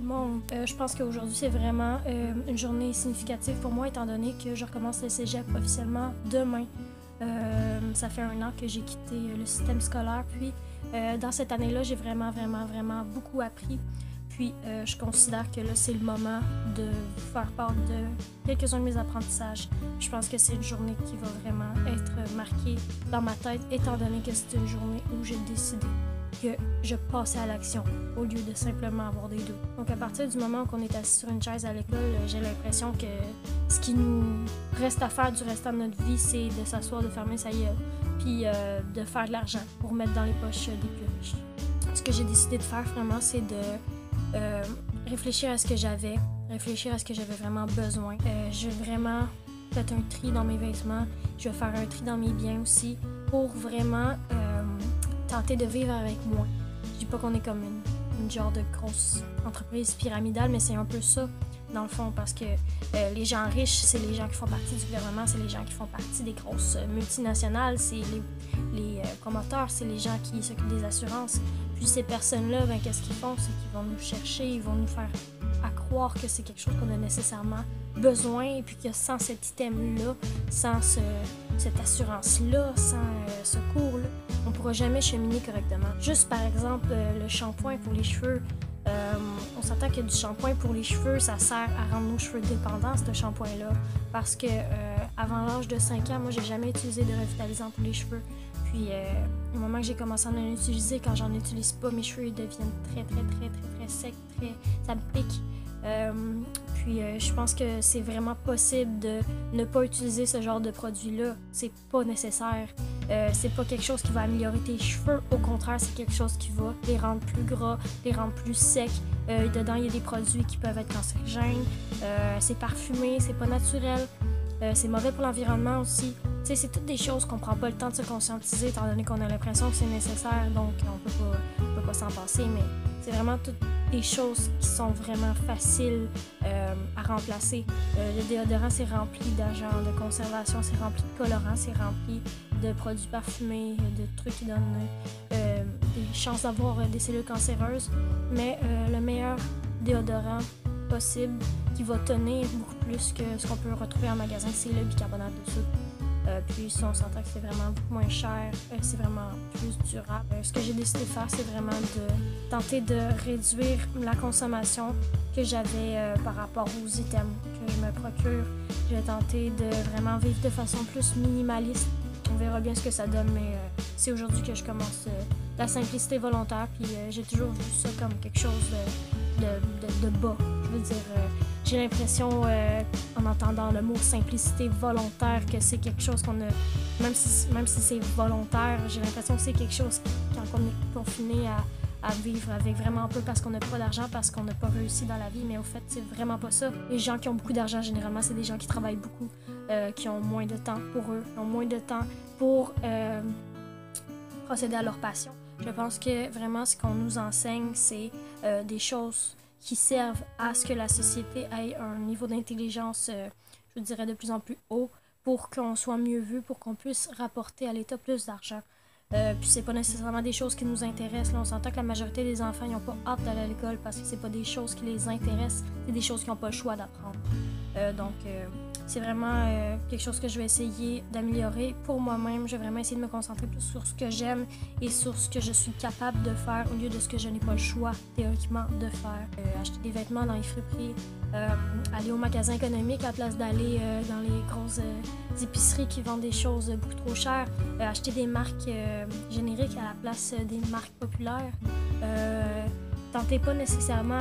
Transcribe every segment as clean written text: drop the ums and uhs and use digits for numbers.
monde. Je pense qu'aujourd'hui, c'est vraiment une journée significative pour moi, étant donné que je recommence le cégep officiellement demain. Ça fait 1 an que j'ai quitté le système scolaire, puis dans cette année-là, j'ai vraiment beaucoup appris. Puis je considère que là, c'est le moment de vous faire part de quelques-uns de mes apprentissages. Je pense que c'est une journée qui va vraiment être marquée dans ma tête, étant donné que c'est une journée où j'ai décidé que je passais à l'action au lieu de simplement avoir des doutes. Donc à partir du moment où on est assis sur une chaise à l'école, j'ai l'impression que ce qui nous reste à faire du restant de notre vie, c'est de s'asseoir, de fermer sa gueule, puis de faire de l'argent pour mettre dans les poches des plus riches. Ce que j'ai décidé de faire vraiment, c'est de réfléchir à ce que j'avais, réfléchir à ce que j'avais vraiment besoin. Je vais vraiment faire un tri dans mes vêtements, je vais faire un tri dans mes biens aussi pour vraiment tenter de vivre avec moins. Je dis pas qu'on est comme une genre de grosse entreprise pyramidale, mais c'est un peu ça dans le fond, parce que les gens riches, c'est les gens qui font partie du gouvernement, c'est les gens qui font partie des grosses multinationales, c'est les promoteurs, c'est les gens qui s'occupent des assurances. Puis ces personnes-là, ben, qu'est-ce qu'ils font? C'est qu'ils vont nous chercher, ils vont nous faire croire que c'est quelque chose qu'on a nécessairement besoin, et puis que sans cet item-là, sans cette assurance-là, sans ce cours-là, on ne pourra jamais cheminer correctement. Juste par exemple, le shampoing pour les cheveux. On s'entend que du shampoing pour les cheveux, ça sert à rendre nos cheveux dépendants, ce shampoing-là. Parce que avant l'âge de 5 ans, moi, j'ai jamais utilisé de revitalisant pour les cheveux. Puis, au moment que j'ai commencé à en utiliser, quand j'en utilise pas, mes cheveux ils deviennent très secs, ça me pique. Puis je pense que c'est vraiment possible de ne pas utiliser ce genre de produit-là. C'est pas nécessaire. C'est pas quelque chose qui va améliorer tes cheveux. Au contraire, c'est quelque chose qui va les rendre plus gras, les rendre plus secs. Dedans, il y a des produits qui peuvent être cancérigènes. C'est parfumé, c'est pas naturel. C'est mauvais pour l'environnement aussi. Tu sais, c'est toutes des choses qu'on prend pas le temps de se conscientiser, étant donné qu'on a l'impression que c'est nécessaire, donc on peut pas s'en passer, mais c'est vraiment toutes des choses qui sont vraiment faciles à remplacer. Le déodorant, c'est rempli d'agents de conservation, c'est rempli de colorants, c'est rempli de produits parfumés, de trucs qui donnent des chances d'avoir des cellules cancéreuses, mais le meilleur déodorant possible qui va tenir beaucoup plus que ce qu'on peut retrouver en magasin, c'est le bicarbonate de soude. Puis si on s'entend que c'est vraiment beaucoup moins cher, c'est vraiment plus durable. Ce que j'ai décidé de faire, c'est vraiment de tenter de réduire la consommation que j'avais par rapport aux items que je me procure. Je vais tenter de vraiment vivre de façon plus minimaliste. On verra bien ce que ça donne, mais c'est aujourd'hui que je commence la simplicité volontaire. Puis j'ai toujours vu ça comme quelque chose de bas. Je veux dire, j'ai l'impression, en entendant le mot simplicité volontaire, que c'est quelque chose qu'on a, même si c'est volontaire, j'ai l'impression que c'est quelque chose quand on est confiné à vivre avec vraiment peu parce qu'on n'a pas d'argent, parce qu'on n'a pas réussi dans la vie, mais au fait, c'est vraiment pas ça. Les gens qui ont beaucoup d'argent, généralement, c'est des gens qui travaillent beaucoup, qui ont moins de temps pour eux, qui ont moins de temps pour procéder à leur passion. Je pense que vraiment, ce qu'on nous enseigne, c'est des choses qui servent à ce que la société ait un niveau d'intelligence, je dirais, de plus en plus haut pour qu'on soit mieux vu, pour qu'on puisse rapporter à l'État plus d'argent. Puis c'est pas nécessairement des choses qui nous intéressent. Là, on s'entend que la majorité des enfants n'ont pas hâte d'aller à l'école parce que c'est pas des choses qui les intéressent, c'est des choses qu'ils n'ont pas le choix d'apprendre. Donc c'est vraiment quelque chose que je vais essayer d'améliorer pour moi-même. Je vais vraiment essayer de me concentrer plus sur ce que j'aime et sur ce que je suis capable de faire au lieu de ce que je n'ai pas le choix théoriquement de faire. Acheter des vêtements dans les friperies, aller au magasin économique à la place d'aller dans les grosses épiceries qui vendent des choses beaucoup trop chères, acheter des marques génériques à la place des marques populaires. Tentez pas nécessairement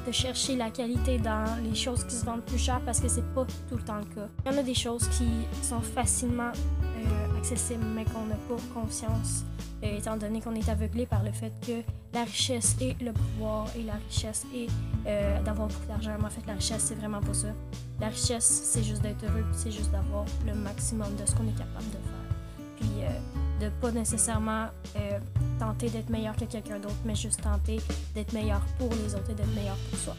de chercher la qualité dans les choses qui se vendent plus cher parce que c'est pas tout le temps le cas. Il y en a des choses qui sont facilement accessibles mais qu'on n'a pas conscience étant donné qu'on est aveuglé par le fait que la richesse et le pouvoir et la richesse et d'avoir beaucoup d'argent. Mais en fait, la richesse, c'est vraiment pas ça. La richesse, c'est juste d'être heureux puis c'est juste d'avoir le maximum de ce qu'on est capable de faire. Puis de pas nécessairement tenter d'être meilleur que quelqu'un d'autre, mais juste tenter d'être meilleur pour les autres et d'être meilleur pour soi.